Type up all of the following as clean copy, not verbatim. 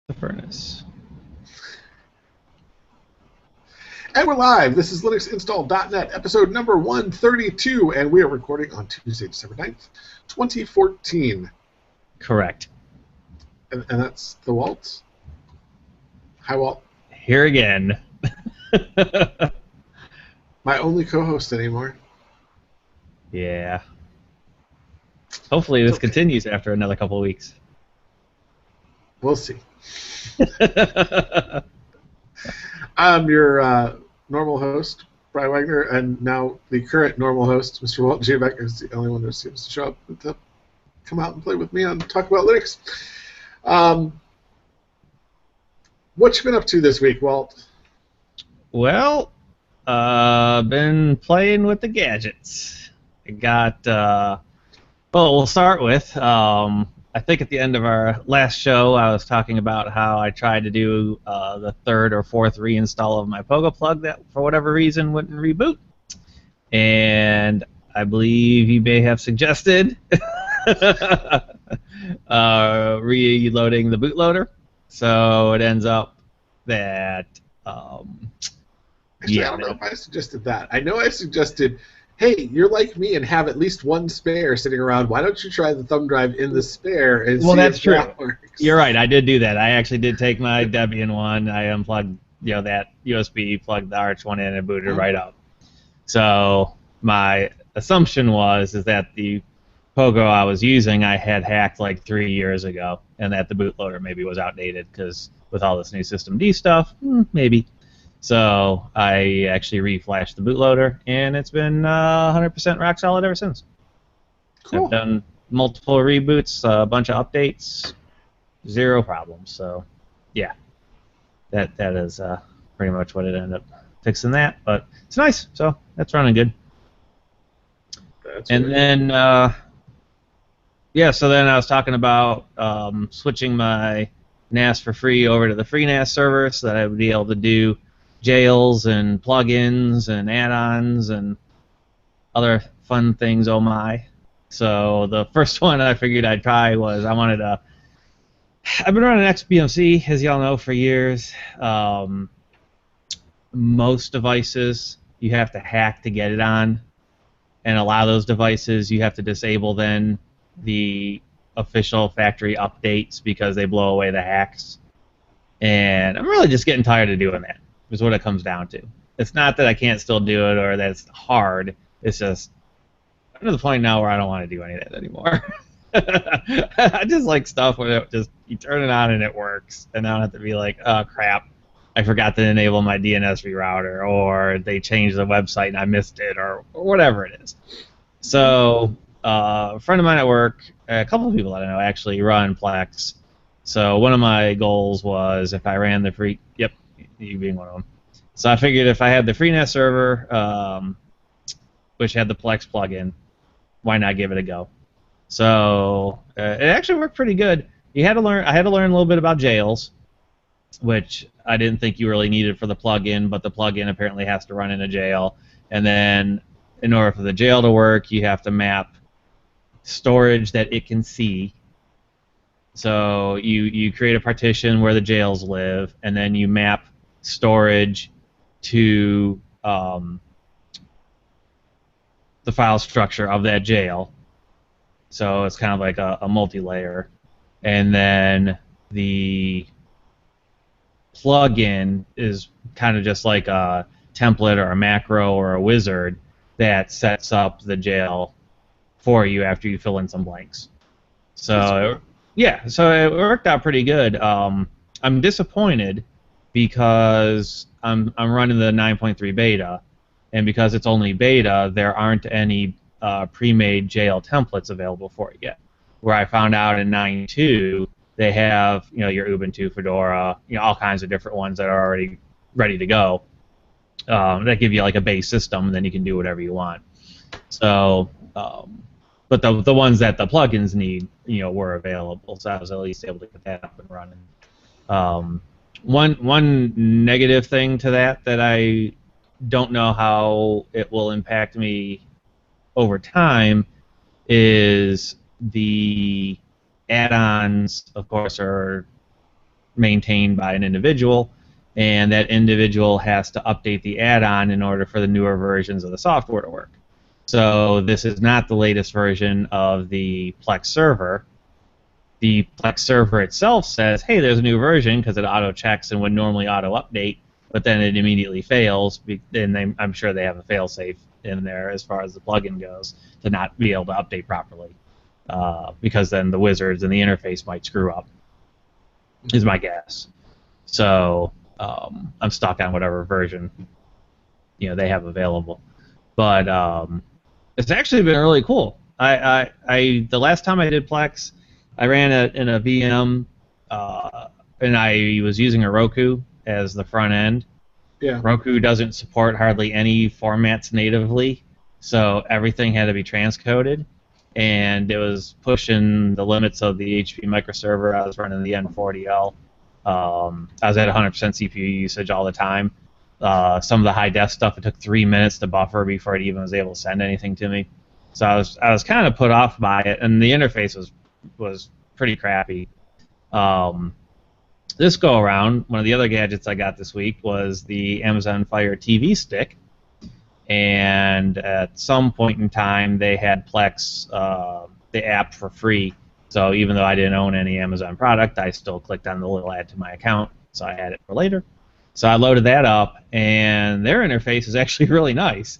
The furnace. And we're live. This is LinuxInstall.net, episode number 132, and we are recording on Tuesday, December 9th, 2014. Correct. And that's the Walt. Hi, Walt. Here again. My only co-host anymore. Yeah. Hopefully this continues after another couple of weeks. We'll see. I'm your normal host, Brian Wagner, and now the current normal host, Mr. Walt Jabek, is the only one who seems to show up to come out and play with me on Talk About Linux. What you been up to this week, Walt? Well, been playing with the gadgets. I got, well, we'll start with, I think at the end of our last show, I was talking about how I tried to do the third or fourth reinstall of my Pogo plug that, for whatever reason, wouldn't reboot. And I believe you may have suggested reloading the bootloader. So it ends up that, Actually, I don't know if I suggested that. I know I suggested, hey, you're like me and have at least one spare sitting around. Why don't you try the thumb drive in the spare and see that's if true. that works? You're right. I did do that. I actually did take my Debian one. I unplugged, that USB, plugged the Arch one in, and booted it right up. So my assumption is that the Pogo I was using I had hacked like 3 years ago, and that the bootloader maybe was outdated because with all this new System D stuff, maybe. So I actually reflashed the bootloader, and it's been 100% rock solid ever since. Cool. I've done multiple reboots, a bunch of updates, zero problems. So, yeah, that is pretty much what it ended up fixing that. But it's nice, so that's running good. And then, so then I was talking about switching my NAS for free over to the free NAS server so that I would be able to do jails and plugins and add-ons and other fun things, oh my. So the first one I figured I'd try was I've been running XBMC, as y'all know, for years. Most devices you have to hack to get it on, and a lot of those devices you have to disable then the official factory updates because they blow away the hacks. And I'm really just getting tired of doing that, is what it comes down to. It's not that I can't still do it or that it's hard. It's just I'm to the point now where I don't want to do any of that anymore. I just like stuff where it just you turn it on and it works, and I don't have to be like, oh crap, I forgot to enable my DNS rerouter, or they changed the website and I missed it, or whatever it is. So a friend of mine at work, a couple of people that I know actually run Plex. So one of my goals was if I ran the free, you being one of them. So I figured if I had the FreeNAS server, which had the Plex plugin, why not give it a go? So it actually worked pretty good. I had to learn a little bit about jails, which I didn't think you really needed for the plugin, but the plugin apparently has to run in a jail. And then in order for the jail to work, you have to map storage that it can see. So you create a partition where the jails live, and then you map storage to the file structure of that jail. So it's kind of like a multi-layer. And then the plugin is kind of just like a template or a macro or a wizard that sets up the jail for you after you fill in some blanks. So so it worked out pretty good. I'm disappointed because I'm running the 9.3 beta, and because it's only beta, there aren't any pre-made jail templates available for it yet. Where I found out in 9.2, they have your Ubuntu, Fedora, all kinds of different ones that are already ready to go. That give you like a base system, and then you can do whatever you want. So, but the ones that the plugins need, were available. So I was at least able to get that up and running. One negative thing to that I don't know how it will impact me over time is the add-ons, of course, are maintained by an individual, and that individual has to update the add-on in order for the newer versions of the software to work. So this is not the latest version of the Plex server. The Plex server itself says, hey, there's a new version, because it auto-checks and would normally auto-update, but then it immediately fails, and I'm sure they have a fail-safe in there as far as the plugin goes to not be able to update properly, because then the wizards and the interface might screw up, is my guess. So I'm stuck on whatever version they have available. But it's actually been really cool. The last time I did Plex, I ran it in a VM, and I was using a Roku as the front end. Yeah. Roku doesn't support hardly any formats natively, so everything had to be transcoded, and it was pushing the limits of the HP microserver. I was running the N40L. I was at 100% CPU usage all the time. Some of the high def stuff, it took 3 minutes to buffer before it even was able to send anything to me. So I was kind of put off by it, and the interface was pretty crappy. This go around, one of the other gadgets I got this week was the Amazon Fire TV stick, and at some point in time they had Plex, the app, for free. So even though I didn't own any Amazon product, I still clicked on the little add to my account, so I had it for later. So I loaded that up, and their interface is actually really nice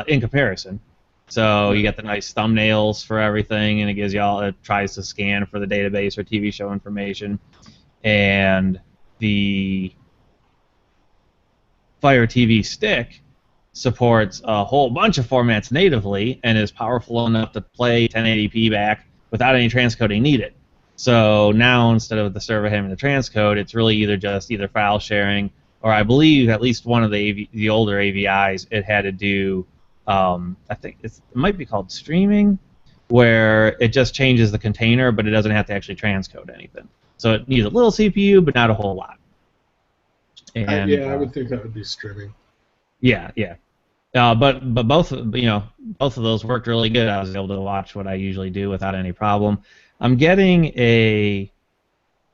in comparison. So you get the nice thumbnails for everything, and it tries to scan for the database or TV show information. And the Fire TV stick supports a whole bunch of formats natively and is powerful enough to play 1080p back without any transcoding needed. So now, instead of the server having to transcode, it's really either file sharing, or I believe at least one of the older AVIs, it had to do, I think it might be called streaming, where it just changes the container, but it doesn't have to actually transcode anything. So it needs a little CPU, but not a whole lot. And, I would think that would be streaming. Yeah. But both of those worked really good. I was able to watch what I usually do without any problem. I'm getting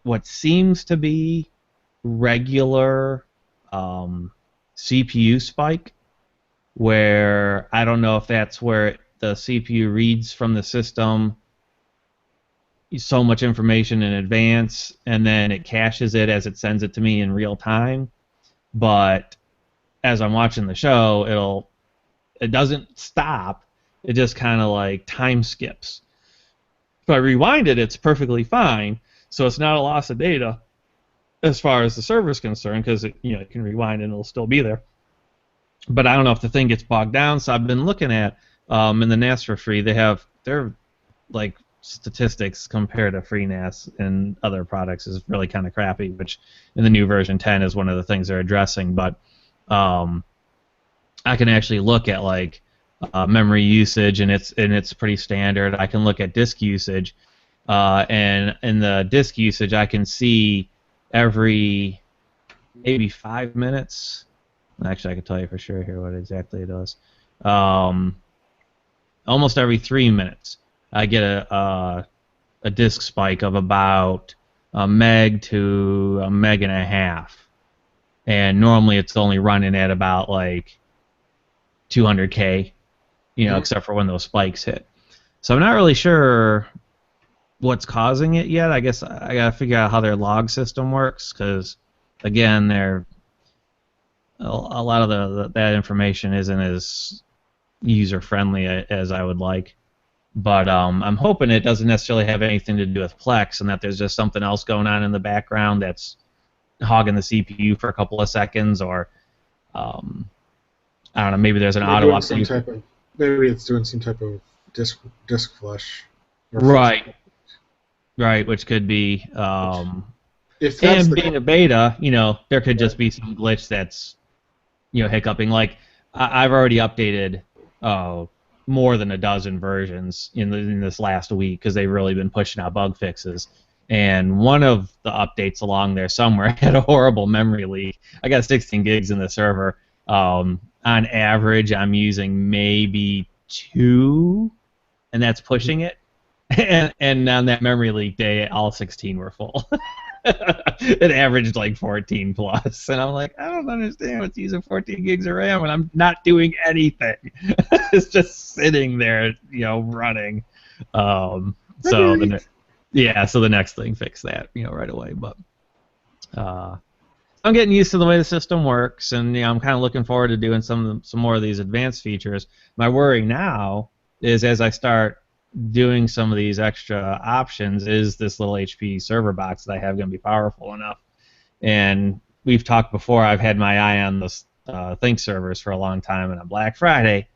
what seems to be regular CPU spike, where I don't know if that's where the CPU reads from the system so much information in advance, and then it caches it as it sends it to me in real time. But as I'm watching the show, it doesn't stop. It just kind of like time skips. If I rewind it, it's perfectly fine. So it's not a loss of data as far as the server is concerned, because it can rewind and it'll still be there. But I don't know if the thing gets bogged down. So I've been looking at in the NAS for free. They're like statistics compared to FreeNAS and other products is really kind of crappy, which in the new version 10 is one of the things they're addressing. But I can actually look at like memory usage, and it's pretty standard. I can look at disk usage, and in the disk usage I can see every maybe 5 minutes. Actually, I can tell you for sure here what exactly it does. Almost every 3 minutes I get a disk spike of about a meg to a meg and a half, and normally it's only running at about like 200K, except for when those spikes hit. So I'm not really sure what's causing it yet. I guess I gotta figure out how their log system works, because again, a lot of that information isn't as user friendly as I would like. But I'm hoping it doesn't necessarily have anything to do with Plex, and that there's just something else going on in the background that's hogging the CPU for a couple of seconds, or I don't know, maybe there's an auto update. Maybe it's doing some type of disk flush. Right, which could be. If that's being a beta, there could just be some glitch that's, hiccuping. Like I've already updated more than a dozen versions in this last week, because they've really been pushing out bug fixes. And one of the updates along there somewhere had a horrible memory leak. I got 16 gigs in the server. On average, I'm using maybe 2, and that's pushing it. And on that memory leak day, all 16 were full. It averaged like 14 plus, and I'm like, I don't understand what's using 14 gigs of RAM when I'm not doing anything. It's just sitting there, running. So so the next thing fixed that, right away. But I'm getting used to the way the system works, and I'm kind of looking forward to doing some more of these advanced features. My worry now is as I start doing some of these extra options, is this little HP server box that I have going to be powerful enough? And we've talked before, I've had my eye on those Think servers for a long time, and on Black Friday,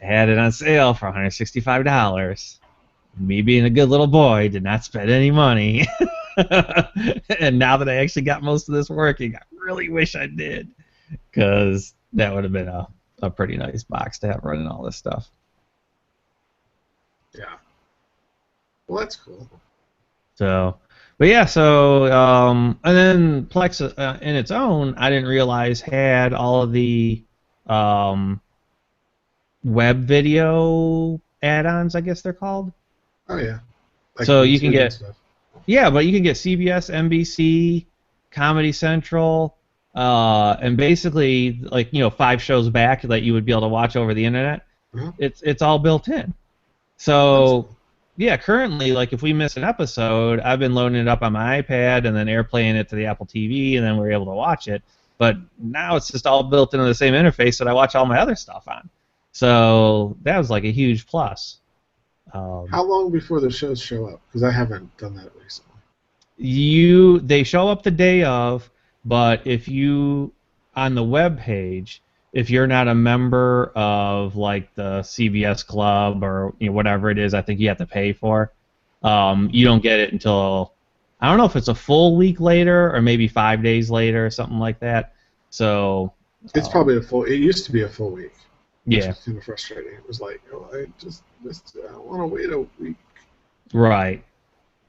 I had it on sale for $165. Me being a good little boy, did not spend any money. And now that I actually got most of this working, I really wish I did, because that would have been a pretty nice box to have running all this stuff. Yeah. Well, that's cool. So, but yeah, and then Plex in its own, I didn't realize had all of the web video add-ons, I guess they're called. Oh yeah. Like so you can get stuff. Yeah, but you can get CBS, NBC, Comedy Central, and basically 5 shows back that you would be able to watch over the internet. Mm-hmm. It's all built in. So yeah, currently, if we miss an episode, I've been loading it up on my iPad and then airplaying it to the Apple TV, and then we're able to watch it. But now it's just all built into the same interface that I watch all my other stuff on. So that was a huge plus. How long before the shows show up? Because I haven't done that recently. They show up the day of, but if you on the web page, if you're not a member of the CBS Club or whatever it is, I think you have to pay for. You don't get it until, I don't know if it's a full week later or maybe 5 days later or something like that. So it's probably a full. It used to be a full week. Yeah. Which was kind of frustrating. It was I just missed it. I don't want to wait a week. Right.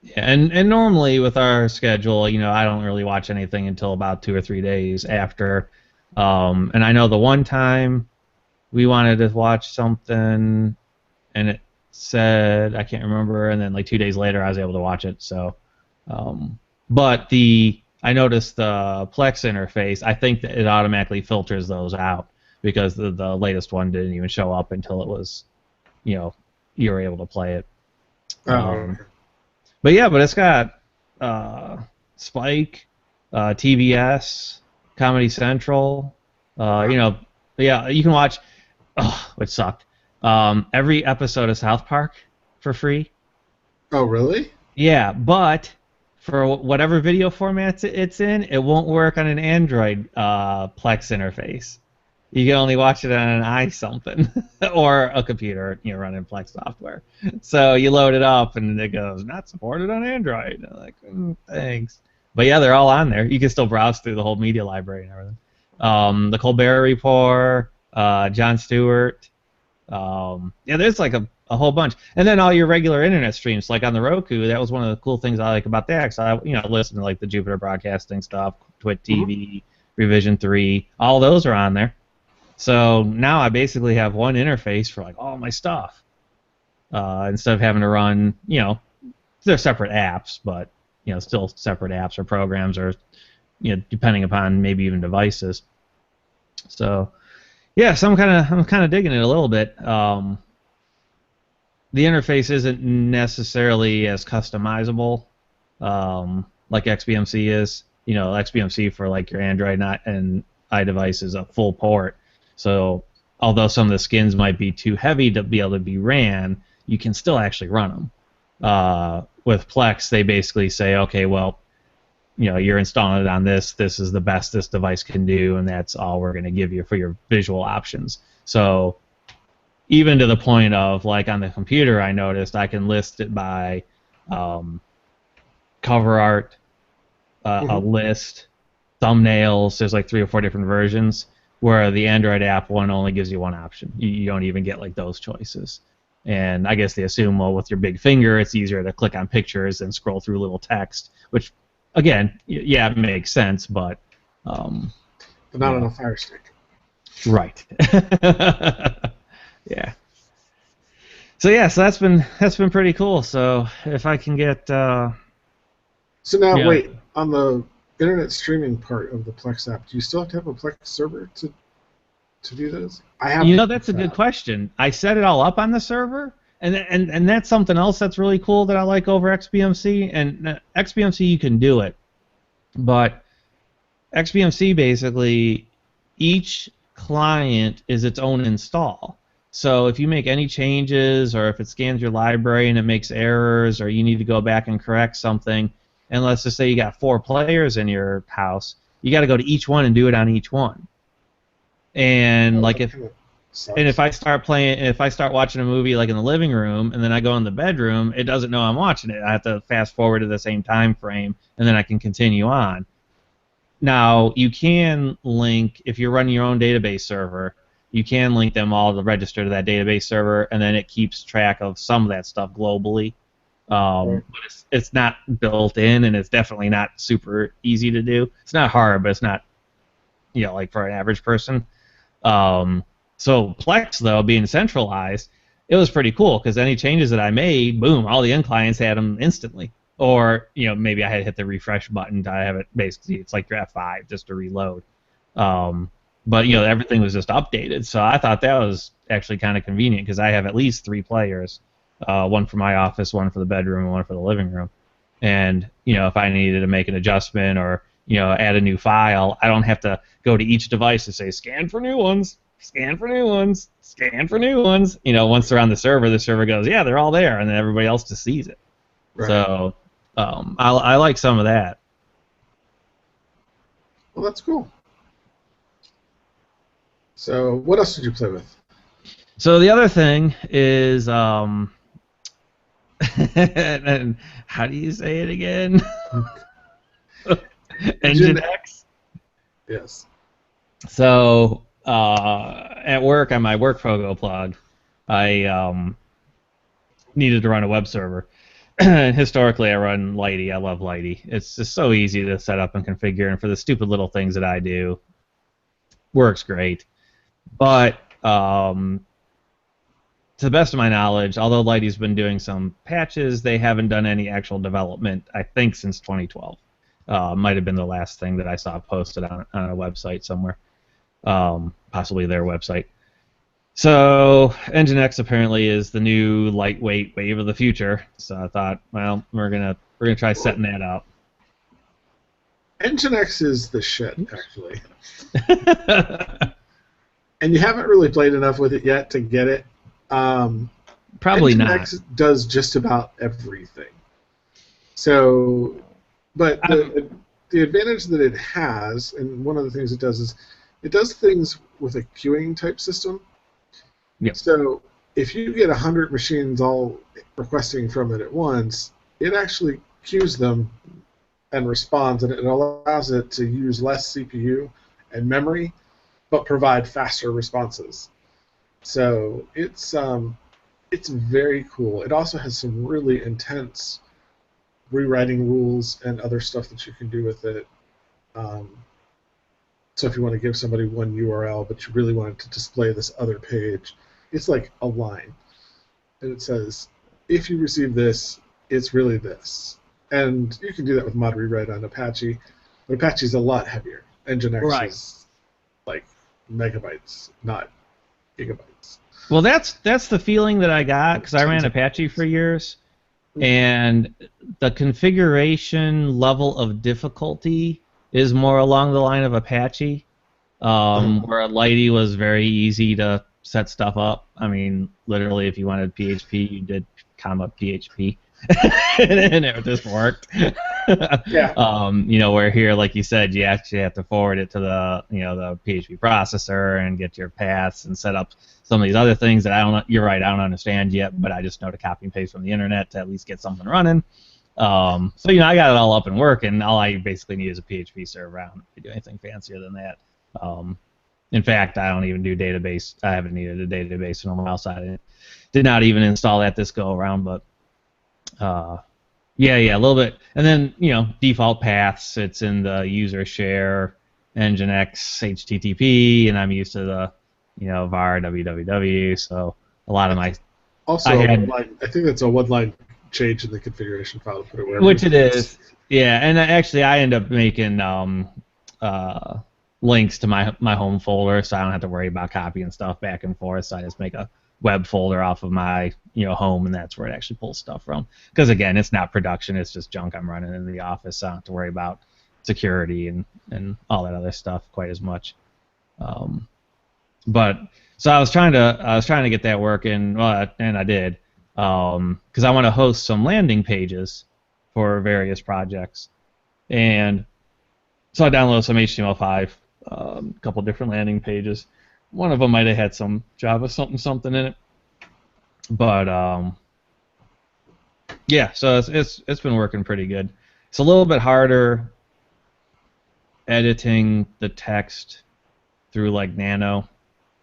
Yeah, and normally with our schedule, I don't really watch anything until about 2 or 3 days after. And I know the one time we wanted to watch something, and it said, I can't remember, and then 2 days later I was able to watch it. So, but I noticed the Plex interface, I think that it automatically filters those out, because the latest one didn't even show up until it was, you were able to play it. But yeah, but it's got Spike, TBS, Comedy Central, yeah, you can watch, which sucked, every episode of South Park for free. Oh, really? Yeah, but for whatever video format it's in, it won't work on an Android Plex interface. You can only watch it on an i-something or a computer, running Plex software. So you load it up, and it goes, not supported on Android. I'm like, thanks. But yeah, they're all on there. You can still browse through the whole media library and everything. The Colbert Report, Jon Stewart. Yeah, there's a whole bunch. And then all your regular internet streams, on the Roku. That was one of the cool things I like about that. So I listen to the Jupiter Broadcasting stuff, Twit TV, Revision 3. All those are on there. So now I basically have one interface for all my stuff, instead of having to run, they're separate apps, but still separate apps or programs, or depending upon maybe even devices. So yeah, so I'm kind of digging it a little bit. The interface isn't necessarily as customizable like XBMC is. XBMC for your Android and iDevice is a full port. So although some of the skins might be too heavy to be able to be ran, you can still actually run them. With Plex, they basically say, okay, well, you're installing it on this. This is the best this device can do, and that's all we're going to give you for your visual options. So even to the point of, on the computer, I noticed I can list it by cover art, a list, thumbnails. There's 3 or 4 different versions, where the Android app one only gives you one option. You don't even get those choices. And I guess they assume, well, with your big finger, it's easier to click on pictures and scroll through little text, which, again, yeah, it makes sense, but... but not on a Fire Stick. Right. Yeah. So yeah, so that's been pretty cool. So if I can get So now, Yeah. wait, on the internet streaming part of the Plex app, do you still have to have a Plex server to do this? I have You the know, that's a Plex good app. question. I set it all up on the server, and that's something else that's really cool that I like over XBMC. And XBMC, you can do it, but XBMC basically, each client is its own install. So if you make any changes, or if it scans your library and it makes errors, or you need to go back and correct something, and let's just say you got 4 players in your house, you got to go to each one and do it on each one. And Oh, like that if kind of and sucks. if I start watching a movie like in the living room, and then I go in the bedroom, it doesn't know I'm watching it. I have to fast forward to the same time frame, and then I can continue on. Now, you can link, if you're running your own database server, you can link them all to register to that database server, and then it keeps track of some of that stuff globally. Right. But it's not built in, and it's definitely not super easy to do. It's not hard, but it's not, like for an average person. Um, so Plex, though, being centralized, it was pretty cool because any changes that I made, boom, all the end clients had them instantly. Or, maybe I had hit the refresh button to have it basically, it's like your F5 just to reload. But, everything was just updated. So I thought that was actually kind of convenient because I have at least 3 players, one for my office, one for the bedroom, and one for the living room. And, if I needed to make an adjustment or, add a new file, I don't have to go to each device and say, scan for new ones, scan for new ones, scan for new ones. Once they're on the server goes, yeah, they're all there, and then everybody else just sees it. Right. So I like some of that. Well, that's cool. So, what else did you play with? So the other thing is, and how do you say it again? Engine X. Yes. So at work, on my work Fogo plug, I needed to run a web server. Historically, I run Lighty. I love Lighty. It's just so easy to set up and configure, and for the stupid little things that I do, works great. But to the best of my knowledge, although Lighty's been doing some patches, they haven't done any actual development, I think, since 2012. Might have been the last thing that I saw posted on a website somewhere, possibly their website. So Nginx apparently is the new lightweight wave of the future. So I thought, well, we're gonna try setting that up. Nginx is the shit, actually. And you haven't really played enough with it yet to get it. Probably Nginx not. does just about everything. So, but the advantage that it has, and one of the things it does is, it does things with a queuing type system. Yep. So if you get 100 machines all requesting from it at once, it actually queues them and responds, and it allows it to use less CPU and memory, but provide faster responses. So it's very cool. It also has some really intense rewriting rules and other stuff that you can do with it. So if you want to give somebody one URL, but you really want it to display this other page, it's like a line. And it says, if you receive this, it's really this. And you can do that with mod rewrite on Apache, but Apache's a lot heavier. Nginx is like megabytes, not gigabytes. Well, that's the feeling that I got because I ran Apache for years, and the configuration level of difficulty is more along the line of Apache, where Lighty was very easy to set stuff up. I mean, literally, if you wanted PHP, you did PHP, and it just worked. Yeah. Where here, like you said, you actually have to forward it to the the PHP processor and get your paths and set up some of these other things that I don't. You're right, I don't understand yet, but I just know to copy and paste from the internet to at least get something running. So I got it all up and working. All I basically need is a PHP server. I don't do anything fancier than that. In fact, I don't even do database. I haven't needed a database in a while, so I did not even install that this go around. But yeah, a little bit. And then default paths. It's in the user share Nginx HTTP, and I'm used to the var www. So a lot of my also, I think that's a one-line change in the configuration file to put it wherever. Which it is. Yeah, and actually I end up making links to my home folder, so I don't have to worry about copying stuff back and forth. So I just make a web folder off of my home, and that's where it actually pulls stuff from. Because again, it's not production; it's just junk I'm running in the office. So I don't have to worry about security and all that other stuff quite as much. But so I was trying to get that working, and I did, because I want to host some landing pages for various projects, and so I downloaded some HTML5, a couple different landing pages. One of them might have had some Java something in it, but yeah, so it's been working pretty good. It's a little bit harder editing the text through like Nano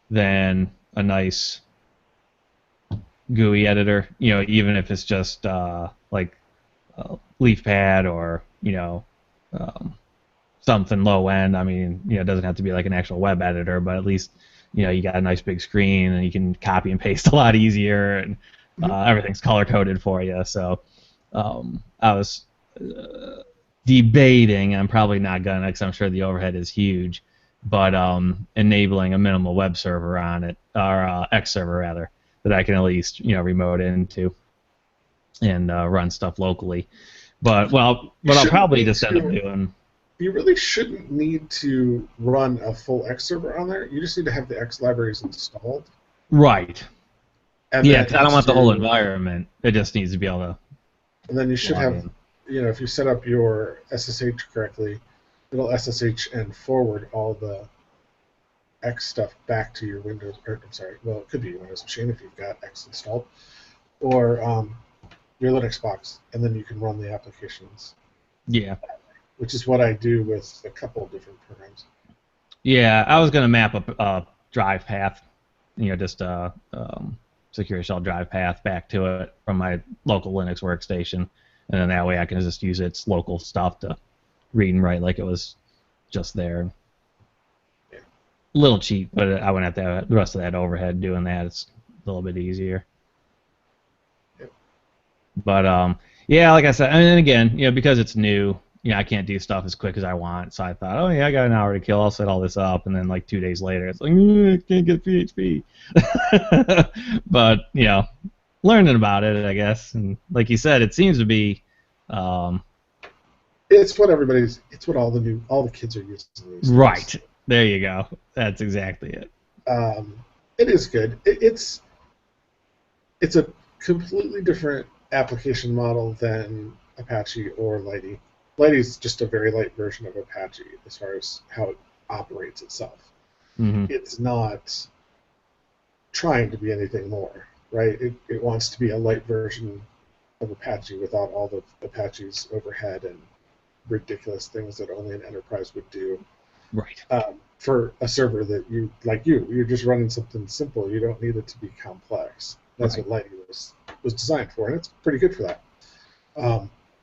than a nice GUI editor. Even if it's just like LeafPad or something low end. I mean, it doesn't have to be like an actual web editor, but at least you got a nice big screen and you can copy and paste a lot easier, and everything's color coded for you. So I was debating. I'm probably not gonna, because I'm sure the overhead is huge, but enabling a minimal web server on it, or X server rather, that I can at least remote into and run stuff locally. But what I'll probably just end up doing. You really shouldn't need to run a full X server on there. You just need to have the X libraries installed. Right. And yeah, because I don't want the whole environment. It just needs to be able to. And then you should have, if you set up your SSH correctly, it'll SSH and forward all the X stuff back to your Windows. I'm sorry. Well, it could be your Windows machine if you've got X installed, or your Linux box, and then you can run the applications. Yeah. Which is what I do with a couple of different programs. Yeah, I was going to map a drive path, just a secure shell drive path back to it from my local Linux workstation, and then that way I can just use its local stuff to read and write like it was just there. Yeah. A little cheap, but I wouldn't have to have the rest of that overhead doing that. It's a little bit easier. Yep. But yeah, like I said, and again, because it's new. I can't do stuff as quick as I want, so I thought, oh yeah, I got an hour to kill, I'll set all this up, and then like 2 days later, it's like, I can't get PHP. But learning about it, I guess, and like you said, it seems to be. It's what it's what all the kids are using these days. Right. There you go. That's exactly it. It is good. It's a completely different application model than Apache or Lady. Lady is just a very light version of Apache as far as how it operates itself. Mm-hmm. It's not trying to be anything more, right? It wants to be a light version of Apache without all the Apache's overhead and ridiculous things that only an enterprise would do. Right. For a server that you're just running something simple. You don't need it to be complex. That's what Lady was designed for, and it's pretty good for that.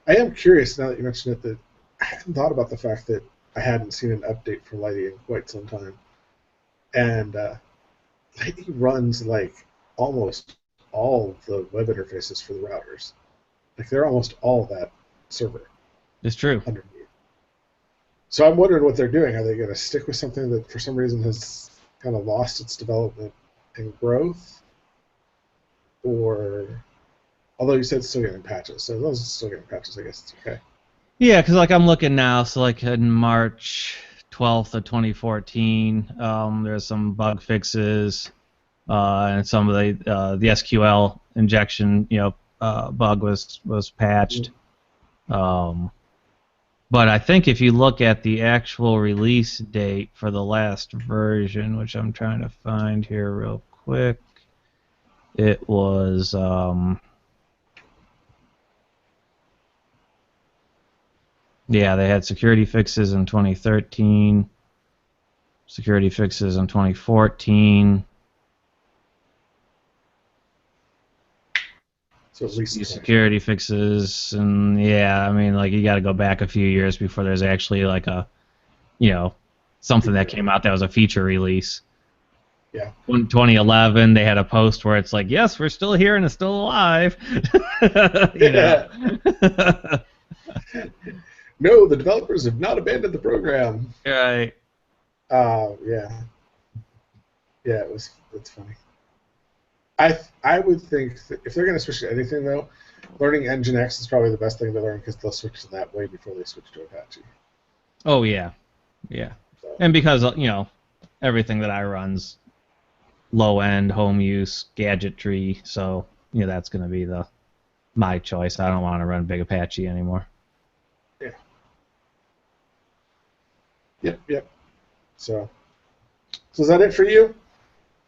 I am curious, now that you mentioned it, that I hadn't thought about the fact that I hadn't seen an update for Lady in quite some time. And Lady runs like almost all the web interfaces for the routers. Like they're almost all that server. It's true. Underneath. So I'm wondering what they're doing. Are they going to stick with something that for some reason has kind of lost its development and growth? Or... Although you said it's still getting patches, so those are still getting patches, I guess it's okay. Yeah, because like I'm looking now, so like in March 12th of 2014, there's some bug fixes, and some of the SQL injection, bug was patched. But I think if you look at the actual release date for the last version, which I'm trying to find here real quick, it was. Yeah, they had security fixes in 2013, security fixes in 2014. So at least security fixes, and yeah, I mean, like you got to go back a few years before there's actually like a, something that came out that was a feature release. Yeah. In 2011, they had a post where it's like, "Yes, we're still here and it's still alive." You know. No, the developers have not abandoned the program. Right. Yeah. Yeah, it's funny. I would think that if they're going to switch to anything, though, learning Nginx is probably the best thing to learn because they'll switch to that way before they switch to Apache. Oh yeah, yeah. So, And because everything that I run's low end home use gadgetry, so that's going to be my choice. I don't want to run Big Apache anymore. yeah. Yep. So is that it for you?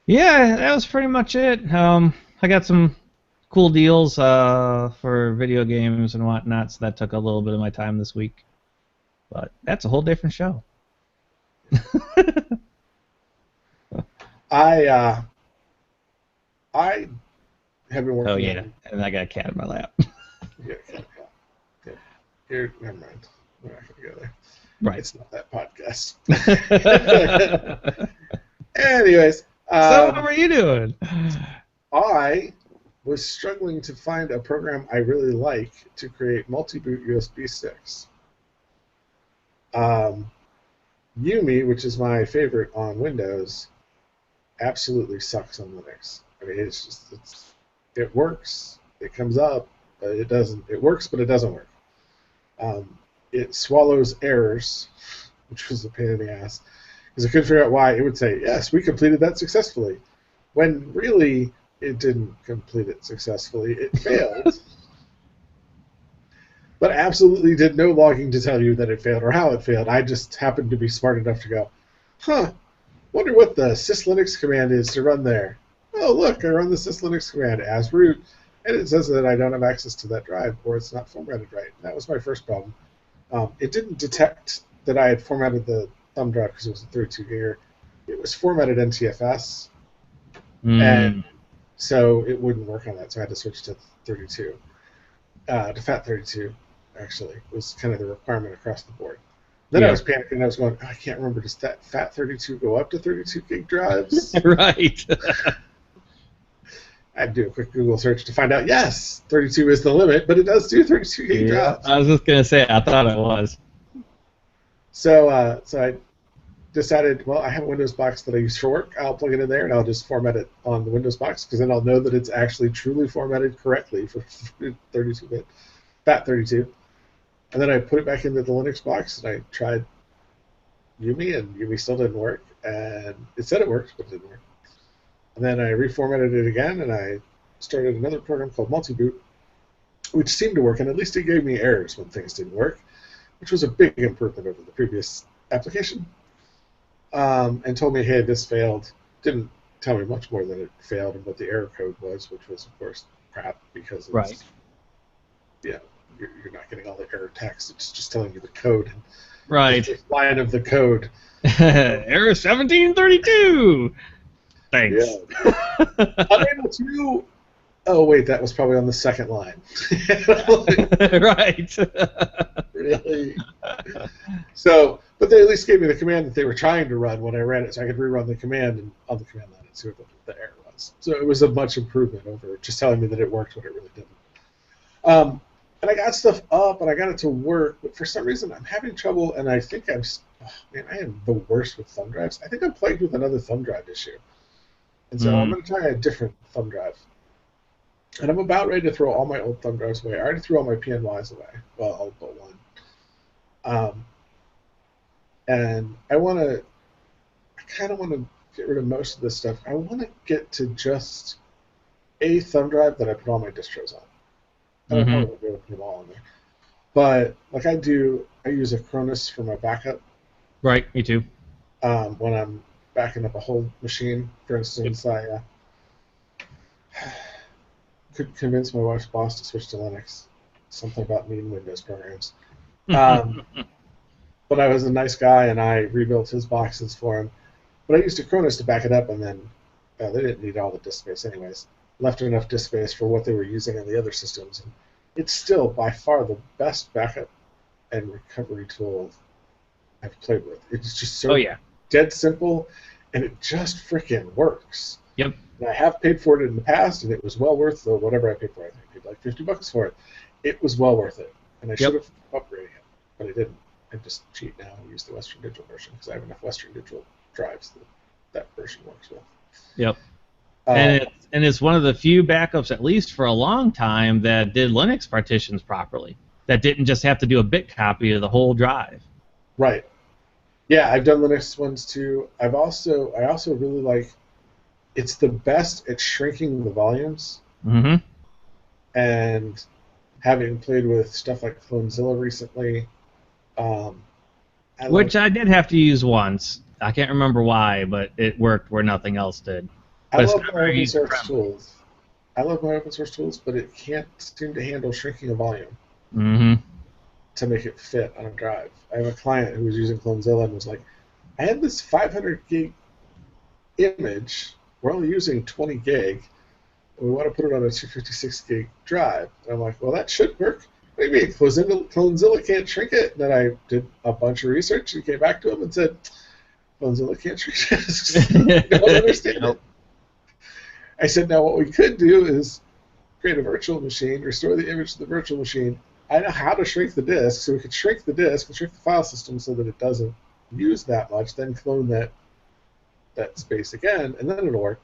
Yeah, that was pretty much it. I got some cool deals for video games and whatnot, so that took a little bit of my time this week. But that's a whole different show. I have been working. Oh yeah, and I got a cat in my lap. Yeah. Here, never mind. We're not gonna go there. Right. It's not that podcast. Anyways. So what were you doing? I was struggling to find a program I really like to create multi-boot USB sticks. Yumi, which is my favorite on Windows, absolutely sucks on Linux. I mean, it works, it comes up, but it doesn't. It works, but it doesn't work. It swallows errors, which was a pain in the ass, because I couldn't figure out why. It would say, "Yes, we completed that successfully," when really it didn't complete it successfully. It failed. But absolutely did no logging to tell you that it failed or how it failed. I just happened to be smart enough to go, wonder what the syslinux command is to run there. Oh, look, I run the syslinux command as root, and it says that I don't have access to that drive or it's not formatted right. That was my first problem. It didn't detect that I had formatted the thumb drive because it was a 32 gigabyte. It was formatted NTFS, and so it wouldn't work on that, so I had to switch to 32, to FAT32. Actually, was kind of the requirement across the board. Then I was panicking. I was going, I can't remember. Does that FAT32 go up to 32 gig drives? Right. I'd do a quick Google search to find out. Yes, 32 is the limit, but it does do 32 gig drives. I was just gonna say, I thought it was. So I decided, well, I have a Windows box that I use for work. I'll plug it in there, and I'll just format it on the Windows box because then I'll know that it's actually truly formatted correctly for 32-bit FAT32. And then I put it back into the Linux box, and I tried Yumi, and Yumi still didn't work. And it said it worked, but it didn't work. And then I reformatted it again, and I started another program called Multiboot, which seemed to work, and at least it gave me errors when things didn't work, which was a big improvement over the previous application. And told me, hey, this failed. Didn't tell me much more than it failed and what the error code was, which was, of course, crap because it's, you're not getting all the error text. It's just telling you the code. Right. The line of the code. Error 1732. Thanks. Yeah. Unable to. Oh wait, that was probably on the second line. Right. Really. So, but they at least gave me the command that they were trying to run when I ran it, so I could rerun the command and on the command line and see what the error was. So it was a much improvement over just telling me that it worked when it really didn't. And I got stuff up and I got it to work, but for some reason I'm having trouble, and I think I am the worst with thumb drives. I think I'm plagued with another thumb drive issue. And so I'm going to try a different thumb drive. And I'm about ready to throw all my old thumb drives away. I already threw all my PNYs away. Well, all but one. And I kind of want to get rid of most of this stuff. I want to get to just a thumb drive that I put all my distros on. I don't know if put them all on there. But like I use a Cronus for my backup. Right, me too. When I'm backing up a whole machine, for instance, I could convince my wife's boss to switch to Linux. Something about needing Windows programs. But I was a nice guy, and I rebuilt his boxes for him. But I used a Cronus to back it up, and then they didn't need all the disk space anyways. Left enough disk space for what they were using on the other systems. And it's still by far the best backup and recovery tool I've played with. It's just so dead simple, and it just freaking works. Yep. And I have paid for it in the past, and it was well worth the whatever I paid for it. I paid like $50 for it. It was well worth it, and I should have upgraded it, but I didn't. I just cheat now and use the Western Digital version because I have enough Western Digital drives that version works with. Yep. And it's one of the few backups, at least for a long time, that did Linux partitions properly. That didn't just have to do a bit copy of the whole drive. Right. Yeah, I've done Linux ones too. I also really like. It's the best at shrinking the volumes. Mm-hmm. And having played with stuff like Clonezilla recently, which I did have to use once. I can't remember why, but it worked where nothing else did. I love my open source tools. I love my open source tools, but it can't seem to handle shrinking a volume to make it fit on a drive. I have a client who was using Clonezilla and was like, I have this 500 gig image. We're only using 20 gig. We want to put it on a 256 gig drive. And I'm like, well, that should work. What do you mean? Clonezilla can't shrink it? And then I did a bunch of research and came back to him and said, Clonezilla can't shrink disks. I don't understand it. I said, now what we could do is create a virtual machine, restore the image to the virtual machine. I know how to shrink the disk, so we could shrink the disk and shrink the file system so that it doesn't use that much, then clone that space again, and then it'll work.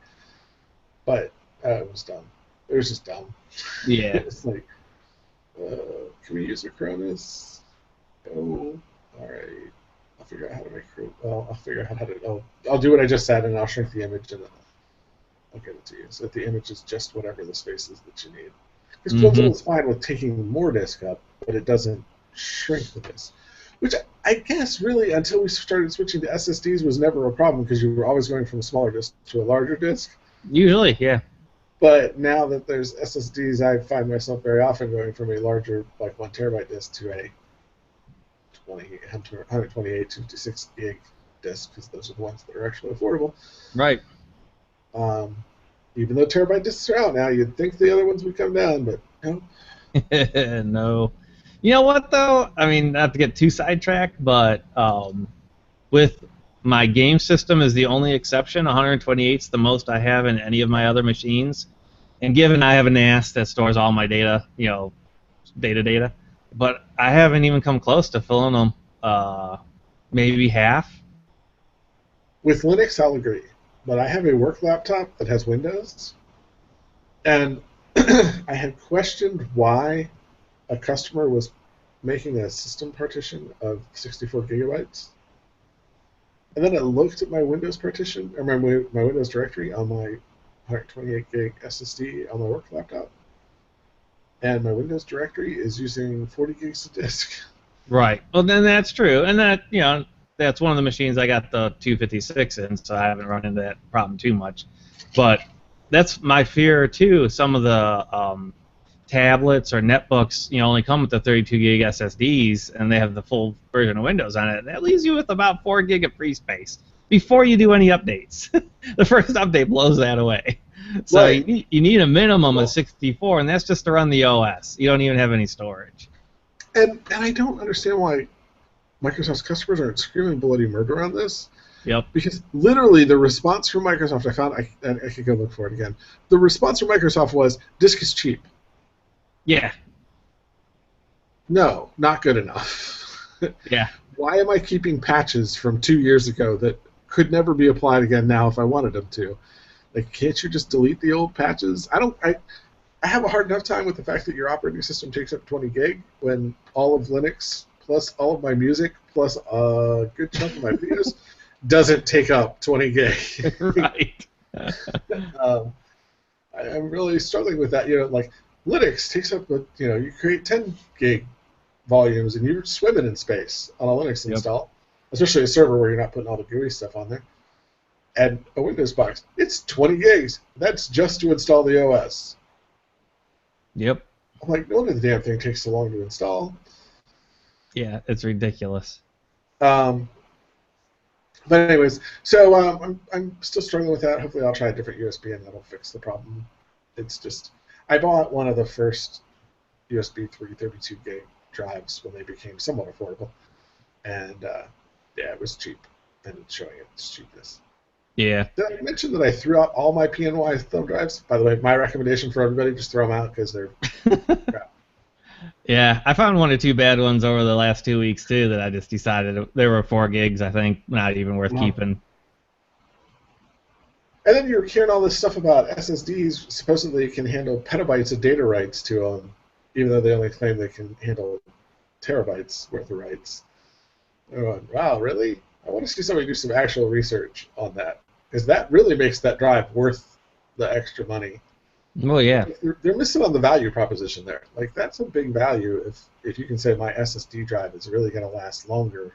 But it was dumb. It was just dumb. Yeah. It's like, can we use Acronis? Oh, all right. I'll figure out how to make Well, I'll figure out how to. I'll do what I just said, and I'll shrink the image, and then I'll get it to you. So that the image is just whatever the space is that you need. Because Clonezilla is fine with taking more disk up, but it doesn't shrink the disk. Which I guess really, until we started switching to SSDs, was never a problem because you were always going from a smaller disk to a larger disk. Usually, yeah. But now that there's SSDs, I find myself very often going from a larger, like 1 terabyte disk to a 128, 256 gig disk, because those are the ones that are actually affordable. Right. Even though terabyte disks are out now, you'd think the other ones would come down, but no. No. You know what, though? I mean, not to get too sidetracked, but with my game system is the only exception. 128 is the most I have in any of my other machines. And given I have a NAS that stores all my data, data, but I haven't even come close to filling them, maybe half. With Linux, I'll agree. But I have a work laptop that has Windows, and I had questioned why a customer was making a system partition of 64 gigabytes. And then I looked at my Windows partition, or my Windows directory on my 128 gig SSD on my work laptop. And my Windows directory is using 40 gigs of disk. Right. Well, then that's true. And that, that's one of the machines I got the 256 in, so I haven't run into that problem too much. But that's my fear, too. Some of the tablets or netbooks, only come with the 32 gig SSDs, and they have the full version of Windows on it. That leaves you with about 4 gig of free space before you do any updates. The first update blows that away. So Right. you need a minimum of 64, and that's just to run the OS. You don't even have any storage. And I don't understand why Microsoft's customers aren't screaming bloody murder on this. Yep. Because literally the response from Microsoft, I could go look for it again. The response from Microsoft was, disk is cheap. Yeah. No, not good enough. Yeah. Why am I keeping patches from 2 years ago that could never be applied again now if I wanted them to? Like, can't you just delete the old patches? I have a hard enough time with the fact that your operating system takes up 20 gig when all of Linux plus all of my music plus a good chunk of my videos doesn't take up 20 gig. Right. I'm really struggling with that. Like Linux takes up, you create 10 gig volumes and you're swimming in space on a Linux install, especially a server where you're not putting all the GUI stuff on there. And a Windows box, it's 20 gigs. That's just to install the OS. Yep. I'm like, no wonder the damn thing takes so long to install. Yeah, it's ridiculous. But anyways, so I'm still struggling with that. Hopefully I'll try a different USB and that'll fix the problem. It's just, I bought one of the first USB 332 gig drives when they became somewhat affordable. And yeah, it was cheap. And it's showing its cheapness. Yeah. Did I mention that I threw out all my PNY thumb drives? By the way, my recommendation for everybody, just throw them out because they're crap. Yeah, I found one or two bad ones over the last 2 weeks too that I just decided there were 4 gigs. I think not even worth Well, keeping. and then you're hearing all this stuff about SSDs supposedly can handle petabytes of data writes to them, even though they only claim they can handle terabytes worth of writes. I'm going, wow, really? I want to see somebody do some actual research on that, because that really makes that drive worth the extra money. Well, yeah. They're missing on the value proposition there. Like, that's a big value if you can say my SSD drive is really going to last longer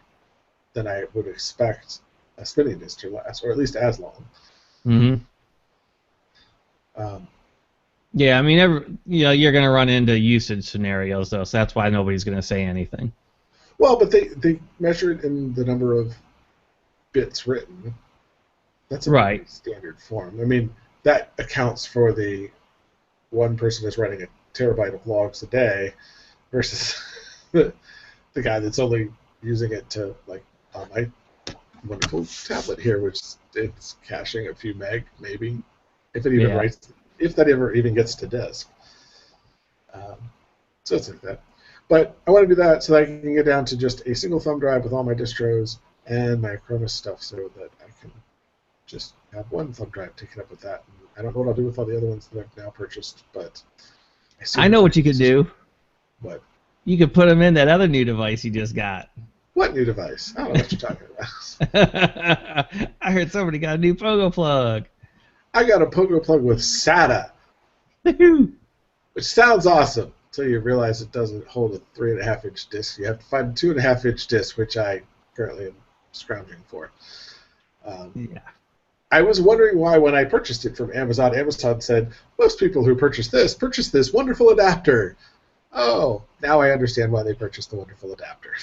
than I would expect a spinning disk to last, or at least as long. Mm-hmm. Um, Yeah, I mean, you're going to run into usage scenarios though, so that's why nobody's going to say anything. well, but they measure it in the number of bits written. That's a Right. pretty standard form. I mean, that accounts for the one person is writing a terabyte of logs a day versus the guy that's only using it to, like, on my wonderful tablet here, which it's caching a few meg, maybe, if it even writes, if that ever even gets to disk. So it's like that. But I want to do that so that I can get down to just a single thumb drive with all my distros and my Acronis stuff, so that I can just have one thumb drive taken up with that. And I don't know what I'll do with all the other ones that I've now purchased, but I know what you could do. What? You could put them in that other new device you just got. What new device? I don't know what you're talking about. I heard somebody got a new Pogo plug. I got a Pogo plug with SATA, which sounds awesome until you realize it doesn't hold a 3.5-inch disc. You have to find a 2.5-inch disc, which I currently am scrounging for. Yeah. I was wondering why, when I purchased it from Amazon, Amazon said, most people who purchase this wonderful adapter. Oh, now I understand why they purchased the wonderful adapter.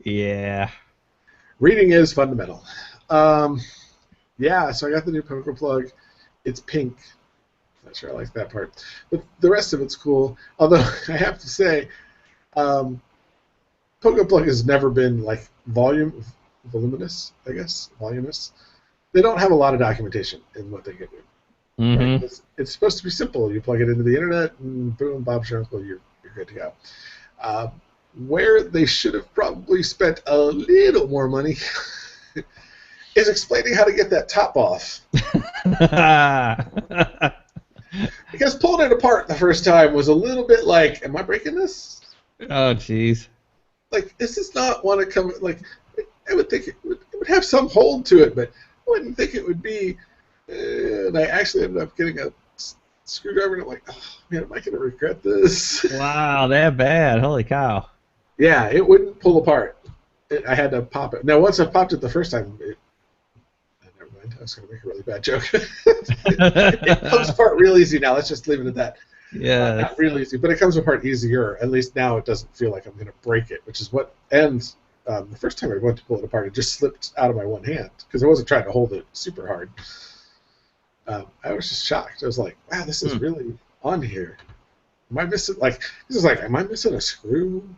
Yeah. Reading is fundamental. Yeah, so I got the new Pogo plug. It's pink. Not sure I like that part. But the rest of it's cool. Although, I have to say, Pogo plug has never been, like, voluminous, I guess. Voluminous. They don't have a lot of documentation in what they give you. Mm-hmm. Right? It's supposed to be simple. You plug it into the internet, and boom, Bob's your uncle, you're good to go. Where they should have probably spent a little more money is explaining how to get that top off. Because pulling it apart the first time was a little bit like, am I breaking this? Oh, jeez. Like, this is not one to come, like, I would think it would have some hold to it, but I wouldn't think it would be. And I actually ended up getting a screwdriver, and I'm like, oh, man, am I going to regret this? Wow, that bad. Holy cow. Yeah, it wouldn't pull apart. I had to pop it. Now, once I popped it the first time, never mind. I was going to make a really bad joke. It comes apart real easy now. Let's just leave it at that. Yeah. Not real easy, but it comes apart easier. At least now it doesn't feel like I'm going to break it, which is what ends. The first time I went to pull it apart, it just slipped out of my one hand because I wasn't trying to hold it super hard. I was just shocked. I was like, wow, this is really on here. Am I missing, like, this is like, am I missing a screw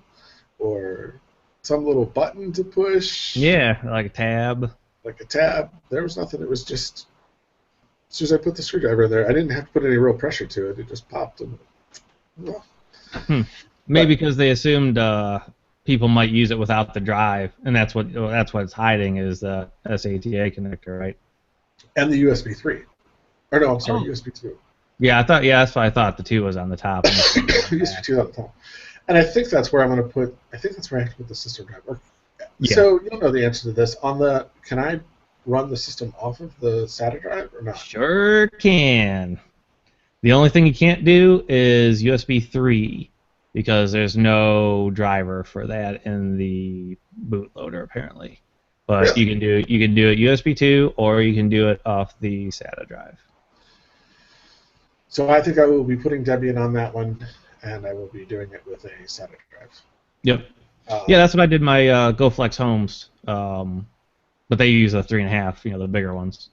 or some little button to push? Yeah, like a tab. Like a tab. There was nothing. It was just, as soon as I put the screwdriver in there, I didn't have to put any real pressure to it. It just popped. And, Maybe because they assumed people might use it without the drive, and that's what it's hiding is the SATA connector, right? And the USB 3. Or no, I'm sorry, USB 2. Yeah, that's what I thought. The 2 was on the top. USB 2 on the top. And I think that's where I'm going to put. I think that's where I have to put the system drive. Yeah. So you don't know the answer to this. Can I run the system off of the SATA drive or not? Sure can. The only thing you can't do is USB 3 because there's no driver for that in the bootloader apparently. But Really? you can do it USB 2 or you can do it off the SATA drive. So I think I will be putting Debian on that one, and I will be doing it with a SATA drive. Yep. Yeah, that's what I did my GoFlex Homes, but they use a 3.5, the bigger ones.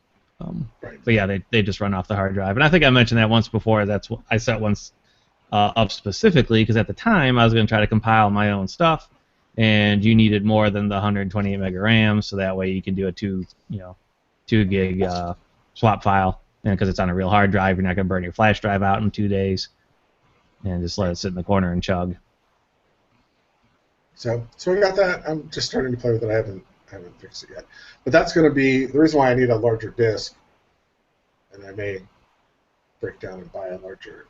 Right. But yeah, they just run off the hard drive, and I think I mentioned that once before. That's what I set once up specifically because at the time I was going to try to compile my own stuff, and you needed more than the 128 mega RAM, so that way you can do a 2 gig swap file, and because it's on a real hard drive, you're not going to burn your flash drive out in 2 days, and just let it sit in the corner and chug. So I got that. I'm just starting to play with it. I haven't fixed it yet, but that's going to be the reason why I need a larger disk, and I may break down and buy a larger.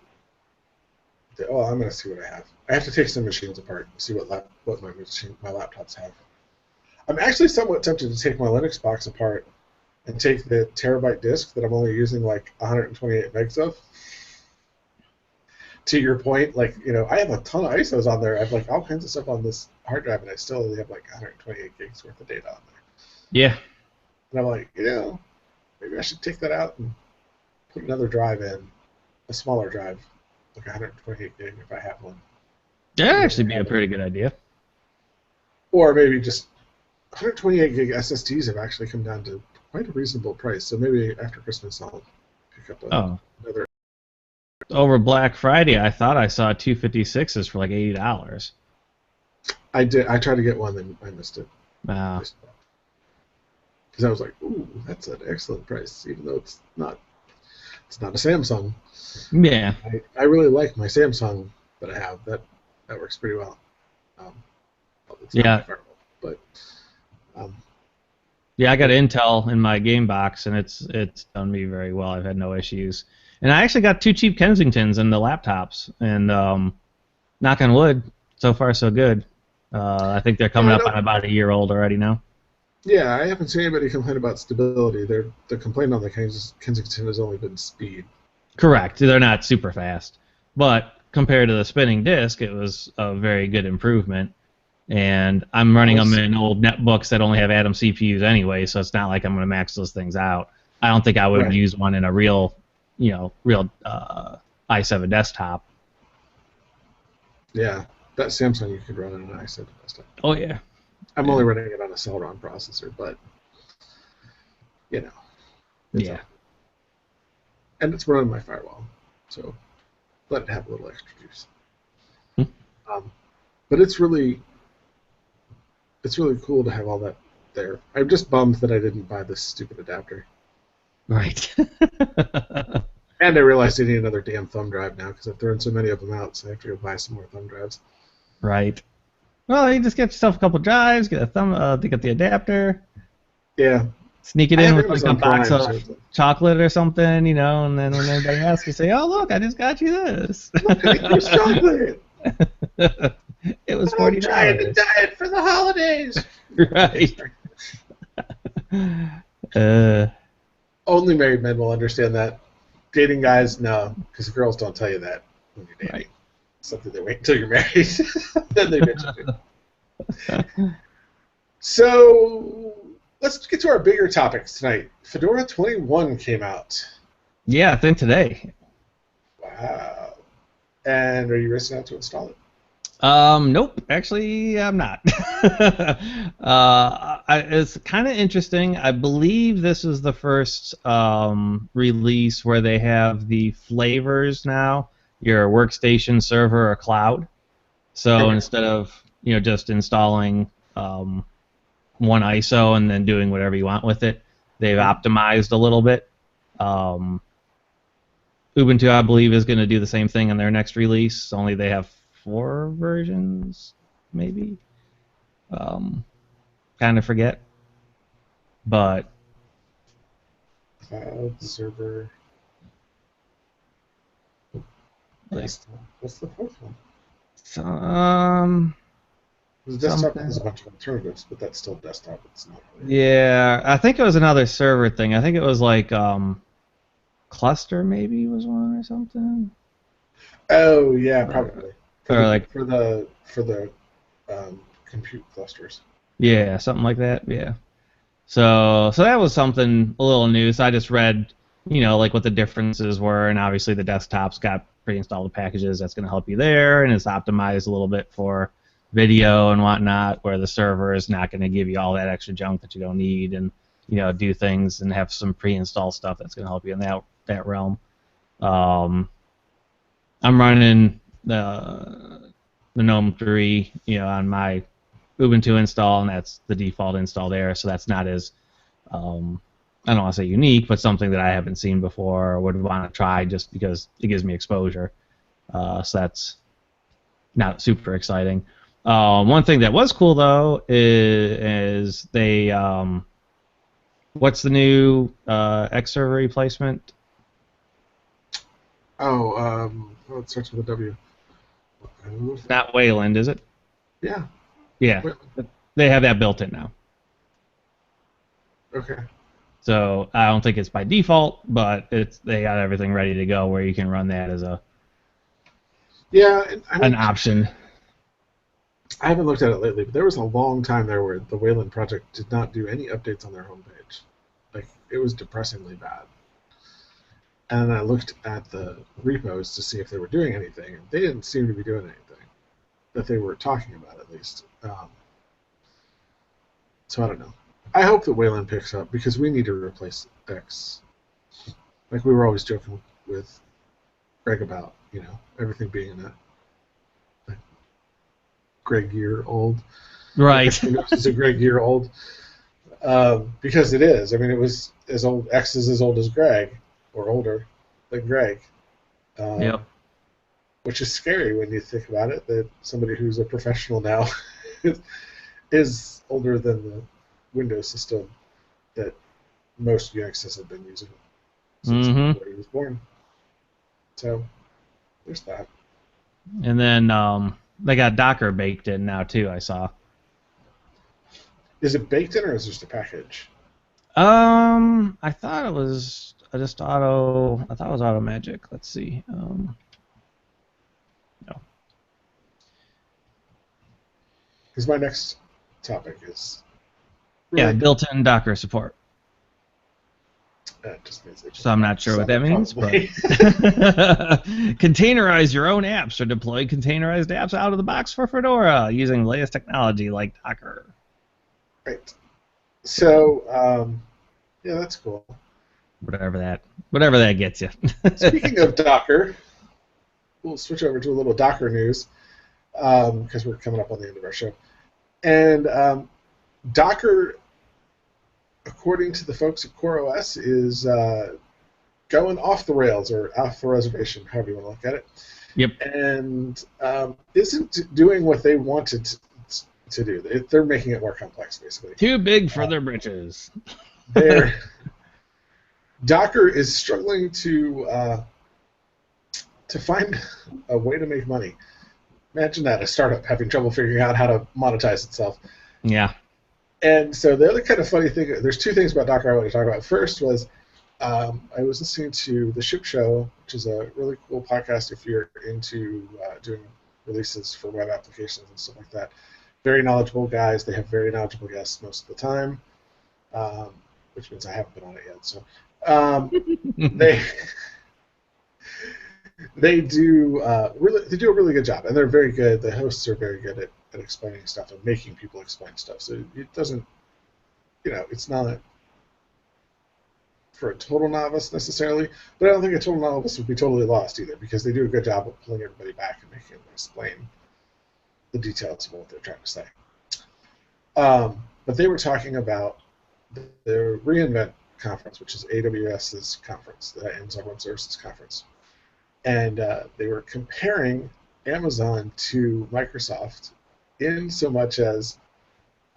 Oh, I'm going to see what I have. I have to take some machines apart and see what my laptops have. I'm actually somewhat tempted to take my Linux box apart and take the terabyte disk that I'm only using like 128 megs of. To your point, like, I have a ton of ISOs on there. I have like all kinds of stuff on this hard drive, and I still only have like 128 gigs worth of data on there. Yeah. And I'm like, maybe I should take that out and put another drive in, a smaller drive, like 128 gig if I have one. That'd actually be a pretty good idea. Or maybe just 128 gig SSDs have actually come down to quite a reasonable price. So maybe after Christmas I'll pick up another. Over Black Friday, I thought I saw 256s for like $80. I did. I tried to get one and I missed it. Wow. Because I was like, ooh, that's an excellent price, even though it's not a Samsung. Yeah. I really like my Samsung that I have. That works pretty well. It's not terrible, but yeah, I got Intel in my game box, and it's done me very well. I've had no issues. And I actually got 2 cheap Kensingtons in the laptops, and knock on wood, so far so good. I think they're coming up on about a year old already now. Yeah, I haven't seen anybody complain about stability. The complaint on the Kensington has only been speed. Correct. They're not super fast, but compared to the spinning disk, it was a very good improvement. And I'm running them in old netbooks that only have Atom CPUs anyway, so it's not like I'm going to max those things out. I don't think I would use one in a real i7 desktop. Yeah, that Samsung you could run in an i7 desktop. Oh yeah. I'm only running it on a Celeron processor, but yeah. And it's running my firewall, so let it have a little extra juice. But it's really cool to have all that there. I'm just bummed that I didn't buy this stupid adapter. Right. And I realized I need another damn thumb drive now because I've thrown so many of them out, so I have to go buy some more thumb drives. Right. Well, you just get yourself a couple drives, get get the adapter. Yeah. Sneak it in with like a box of chocolate or something, and then when anybody asks, you say, "Oh, look, I just got you this." Look, it was chocolate. It was $40. I'm trying to diet for the holidays. Right. Only married men will understand that. Dating guys, no, because girls don't tell you that when you're dating. Right. Something they wait until you're married, then they mention it. So let's get to our bigger topics tonight. Fedora 21 came out. Yeah, I think today. Wow. And are you racing out to install it? Nope. Actually, I'm not. It's kind of interesting. I believe this is the first release where they have the flavors now, your workstation, server, or cloud. So instead of just installing one ISO and then doing whatever you want with it, they've optimized a little bit. Ubuntu, I believe, is going to do the same thing in their next release, only they have 4 versions, maybe. Kind of forget. But cloud server. What's the 4th one? The desktop has a bunch of alternatives, but that's still desktop. It's not really. Yeah, I think it was another server thing. I think it was like cluster maybe was one or something. Oh yeah, probably. For the compute clusters. Yeah, something like that. Yeah. So that was something a little new. So I just read, like what the differences were, and obviously the desktop's got pre-installed packages that's going to help you there, and it's optimized a little bit for video and whatnot, where the server is not going to give you all that extra junk that you don't need, and do things and have some pre-installed stuff that's going to help you in that realm. I'm running the GNOME 3, on my Ubuntu install, and that's the default install there. So that's not as I don't want to say unique, but something that I haven't seen before or would want to try just because it gives me exposure. So that's not super exciting. One thing that was cool though is they what's the new X server replacement? Oh, well, it starts with a W. Not Wayland, is it? Yeah. Yeah, they have that built in now. Okay. So I don't think it's by default, but they got everything ready to go where you can run that as an option. I haven't looked at it lately, but there was a long time there where the Wayland project did not do any updates on their homepage. Like, it was depressingly bad. And I looked at the repos to see if they were doing anything, and they didn't seem to be doing anything that they were talking about, at least. So I don't know. I hope that Wayland picks up because we need to replace X. Like we were always joking with Greg about, everything being a Greg year old. Right. It's a Greg year old. Because it is. I mean, it was as old. X is as old as Greg, or older than Greg. Yep. Which is scary when you think about it, that somebody who's a professional now is older than the Windows system that most Unixes have been using since he was born. So there's that. And then they got Docker baked in now too. I saw. Is it baked in or is it just a package? I thought it was just auto. I thought it was Auto Magic. Let's see. No. Because my next topic is. Yeah, built-in Docker support. That just means so I'm not sure what that means, but containerize your own apps or deploy containerized apps out of the box for Fedora using the latest technology like Docker. Right. So, yeah, that's cool. Whatever that gets you. Speaking of Docker, we'll switch over to a little Docker news because we're coming up on the end of our show. And Docker, according to the folks at CoreOS, is going off the rails or off the reservation, however you want to look at it. Yep. And isn't doing what they wanted to do. They're making it more complex, basically. Too big for their britches. Docker is struggling to find a way to make money. Imagine that, a startup having trouble figuring out how to monetize itself. Yeah. And so the other kind of funny thing, there's two things about Docker I want to talk about. First was I was listening to The Ship Show, which is a really cool podcast if you're into doing releases for web applications and stuff like that. Very knowledgeable guys. They have very knowledgeable guests most of the time, which means I haven't been on it yet. So they do a really good job, and they're very good. The hosts are very good at explaining stuff and making people explain stuff. So it doesn't, it's not for a total novice necessarily, but I don't think a total novice would be totally lost either, because they do a good job of pulling everybody back and making them explain the details of what they're trying to say. But they were talking about the reInvent conference, which is AWS's conference, the Amazon Web Services conference. And they were comparing Amazon to Microsoft in so much as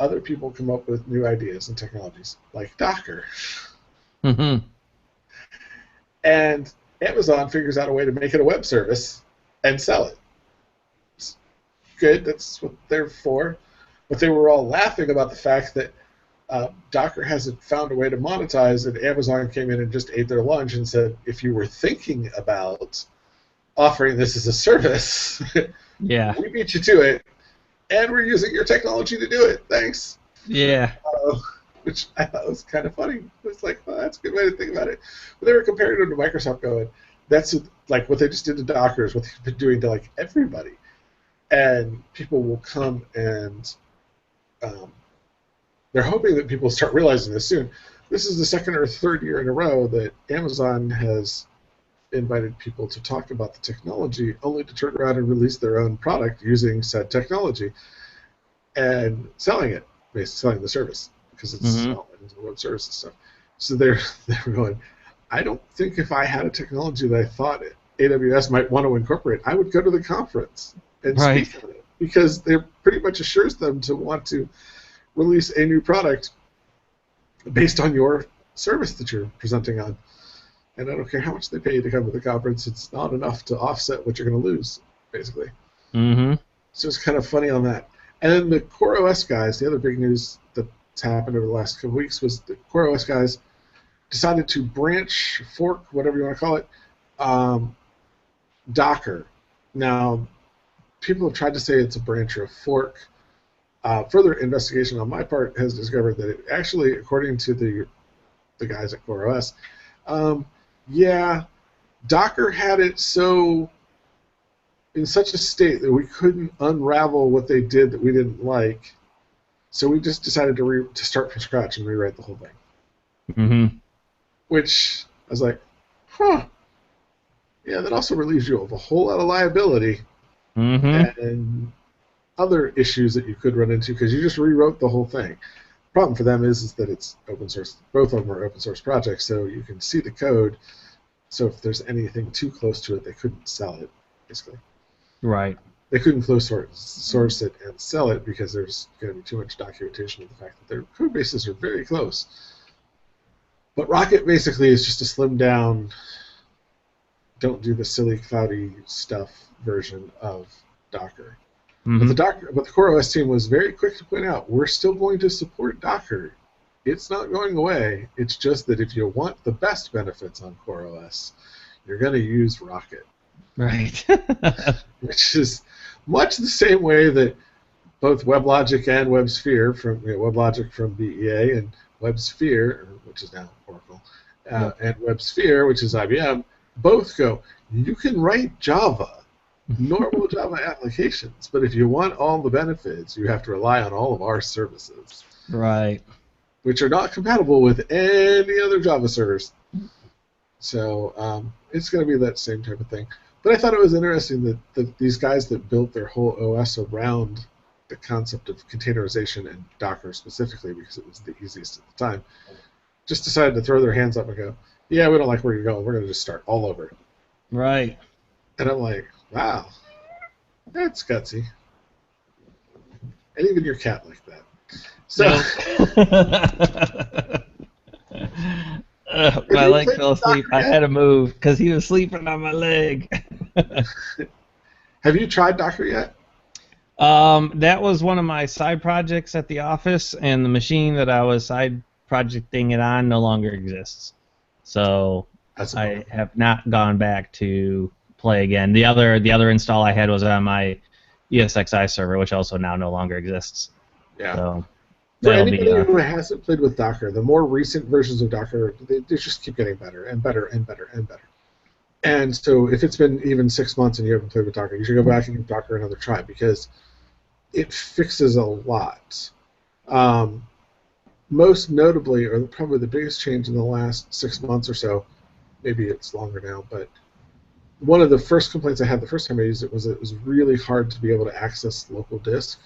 other people come up with new ideas and technologies, like Docker. Mm-hmm. And Amazon figures out a way to make it a web service and sell it. It's good, that's what they're for. But they were all laughing about the fact that Docker hasn't found a way to monetize, and Amazon came in and just ate their lunch and said, if you were thinking about offering this as a service, yeah, we beat you to it, and we're using your technology to do it. Thanks. Yeah. Which I thought was kind of funny. It was like, well, that's a good way to think about it. But they were comparing it to Microsoft going, that's like what they just did to Docker is what they've been doing to like everybody. And people will come and they're hoping that people start realizing this soon. This is the second or third year in a row that Amazon has invited people to talk about the technology, only to turn around and release their own product using said technology. and selling it, basically selling the service because it's Mm-hmm. all into web services stuff. So they were going, I don't think if I had a technology that I thought AWS might want to incorporate, I would go to the conference and Right. speak on it because it pretty much assures them to want to release a new product based on your service that you're presenting on. And I don't care how much they pay you to come to the conference, it's not enough to offset what you're going to lose, basically. Mm-hmm. So it's kind of funny on that. And then the CoreOS guys, the other big news that's happened over the last couple of weeks was the CoreOS guys decided to branch, fork, whatever you want to call it, um, Docker. Now, people have tried to say it's a branch or a fork. Further investigation on my part has discovered that it actually, according to the guys at CoreOS, yeah, Docker had it so in such a state that we couldn't unravel what they did that we didn't like. So we just decided to start from scratch and rewrite the whole thing. Mm-hmm. Which I was like, huh. Yeah, that also relieves you of a whole lot of liability Mm-hmm. and other issues that you could run into because you just rewrote the whole thing. The problem for them is that it's open source. Both of them are open source projects, so you can see the code. So if there's anything too close to it, they couldn't sell it, basically. Right. They couldn't close source it and sell it because there's going to be too much documentation of the fact that their code bases are very close. But Rocket basically is just a slimmed down, don't do the silly cloudy stuff version of Docker. But Mm-hmm. the CoreOS team was very quick to point out we're still going to support Docker. It's not going away. It's just that if you want the best benefits on CoreOS, you're going to use Rocket, Right. which is much the same way that both WebLogic and WebSphere WebLogic from BEA and WebSphere, which is now Oracle, Yep. and WebSphere, which is IBM, both go. You can write Java, normal Java applications, but if you want all the benefits, you have to rely on all of our services, Right. which are not compatible with any other Java servers. So it's going to be that same type of thing. But I thought it was interesting that these guys that built their whole OS around the concept of containerization and Docker specifically, because it was the easiest at the time, just decided to throw their hands up and go, yeah, we don't like where you're going. We're going to just start all over. Right. And I'm like, wow, that's gutsy. And even your cat like that. So, My you leg played fell with asleep. Docker I yet? had to move because he was sleeping on my leg. Have you tried Docker yet? That was one of my side projects at the office, and the machine that I was side projecting it on no longer exists. So That's a I bummer. have not gone back to play again. The other install I had was on my ESXi server, which also now no longer exists. Yeah. So For that'll be anybody who hasn't played with Docker, the more recent versions of Docker, they just keep getting better and better and better and better. And so if it's been even 6 months and you haven't played with Docker, you should go back and give Docker another try because it fixes a lot. Most notably, or probably the biggest change in the last 6 months or so, maybe it's longer now, but one of the first complaints I had the first time I used it was really hard to be able to access local disk.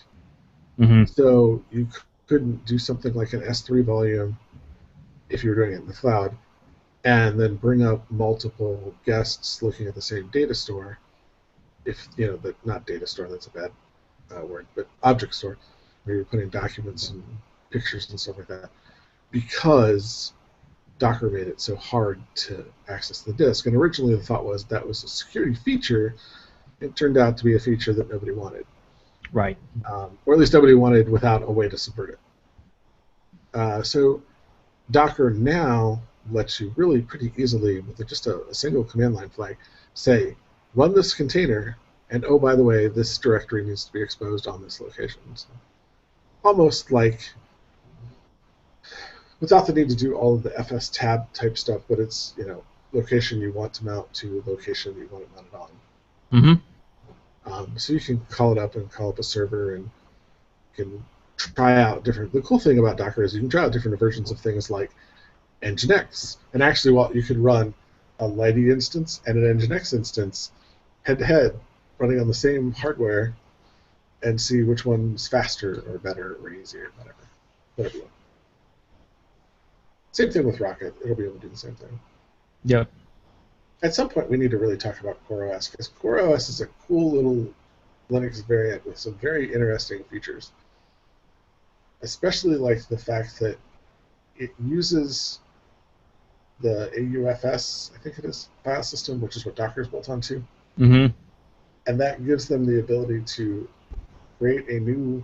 Mm-hmm. So you couldn't do something like an S3 volume if you were doing it in the cloud, and then bring up multiple guests looking at the same data store. If not data store, that's a bad word, but object store, where you're putting documents and pictures and stuff like that, because Docker made it so hard to access the disk. And originally the thought was that was a security feature. It turned out to be a feature that nobody wanted. Right. Or at least nobody wanted without a way to subvert it. So Docker now lets you really pretty easily, with just a single command line flag, say, run this container, and oh, by the way, this directory needs to be exposed on this location. So almost like without the need to do all of the FS tab type stuff, but it's, location you want to mount to location you want it mounted on. Mm-hmm. So you can call it up and call up a server and you can try out different. The cool thing about Docker is you can try out different versions of things like Nginx. And actually, you could run a Lady instance and an Nginx instance head to head, running on the same hardware, and see which one's faster or better or easier, whatever you want. Same thing with Rocket. It'll be able to do the same thing. Yep. At some point, we need to really talk about CoreOS, because CoreOS is a cool little Linux variant with some very interesting features. Especially like the fact that it uses the AUFS, I think it is, file system, which is what Docker's built onto. Mm-hmm. And that gives them the ability to create a new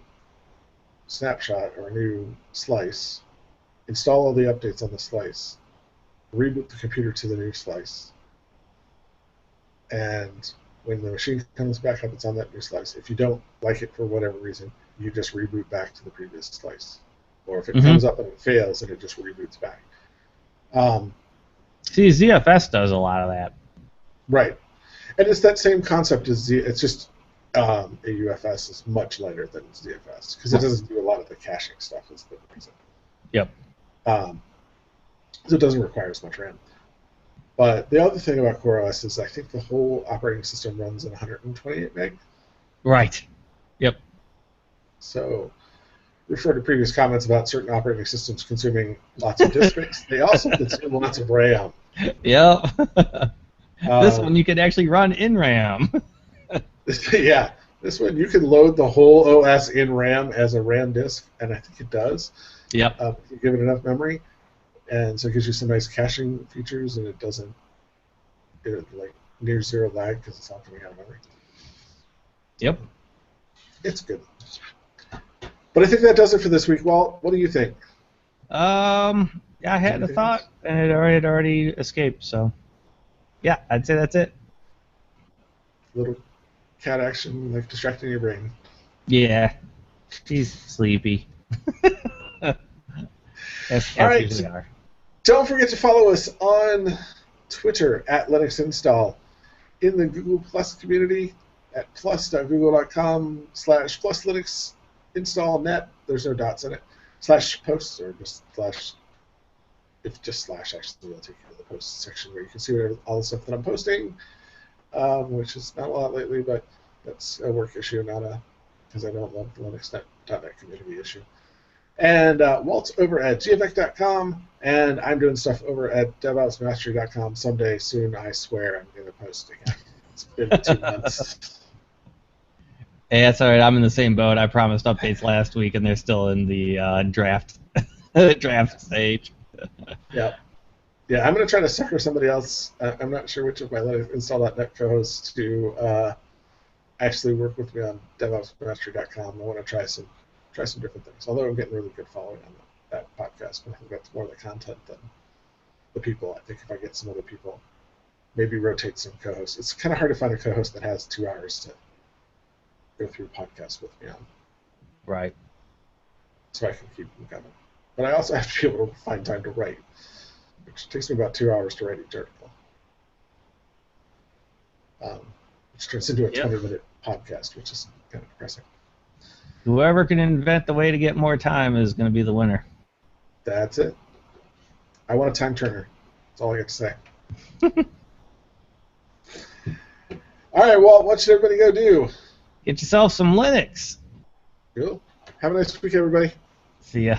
snapshot or a new slice, install all the updates on the slice, reboot the computer to the new slice, and when the machine comes back up, it's on that new slice. If you don't like it for whatever reason, you just reboot back to the previous slice. Or if it comes up and it fails, then it just reboots back. See, ZFS does a lot of that. Right. And it's that same concept as it's just AUFS is much lighter than ZFS because it doesn't do a lot of the caching stuff is the reason. Yep. So it doesn't require as much RAM. But the other thing about CoreOS is I think the whole operating system runs in 128 meg. Right. Yep. So refer to previous comments about certain operating systems consuming lots of disk space. They also consume lots of RAM. Yep. This one you could actually run in RAM. Yeah. This one you can load the whole OS in RAM as a RAM disk, and I think it does. Yep. If you give it enough memory. And so it gives you some nice caching features, and it doesn't like near zero lag because it's all coming out of memory. Yep. It's good. But I think that does it for this week. Walt, what do you think? Yeah, I had a thought, and it already escaped. So, yeah, I'd say that's it. Little cat action, like distracting your brain. Yeah, she's sleepy. As All right. usually are. Don't forget to follow us on Twitter at Linux Install, in the Google Plus community at plus.google.com/plus Linux There's no dots in it. /posts or just slash. If just slash actually will take you to the posts section where you can see all the stuff that I'm posting, which is not a lot lately, but that's a work issue, not because I don't love the Linux.net community issue. And Walt's over at gfx.com, and I'm doing stuff over at devopsmastery.com. Someday soon, I swear, I'm going to post again. It's been 2 months. Hey, that's all right. I'm in the same boat. I promised updates last week, and they're still in the draft stage. Yeah. Yeah, I'm going to try to sucker somebody else. I'm not sure which of my Linux install.net co-hosts to actually work with me on devopsmastery.com. I want to try some different things. Although I'm getting really good following on that podcast, but I think that's more the content than the people. I think if I get some other people, maybe rotate some co-hosts. It's kind of hard to find a co-host that has 2 hours to go through podcasts with me on. Right. So I can keep them coming. But I also have to be able to find time to write, which takes me about 2 hours to write each article. Which turns into a 20-minute podcast, which is kind of depressing. Whoever can invent the way to get more time is going to be the winner. That's it. I want a time turner. That's all I got to say. All right, Walt, what should everybody go do? Get yourself some Linux. Cool. Have a nice week, everybody. See ya.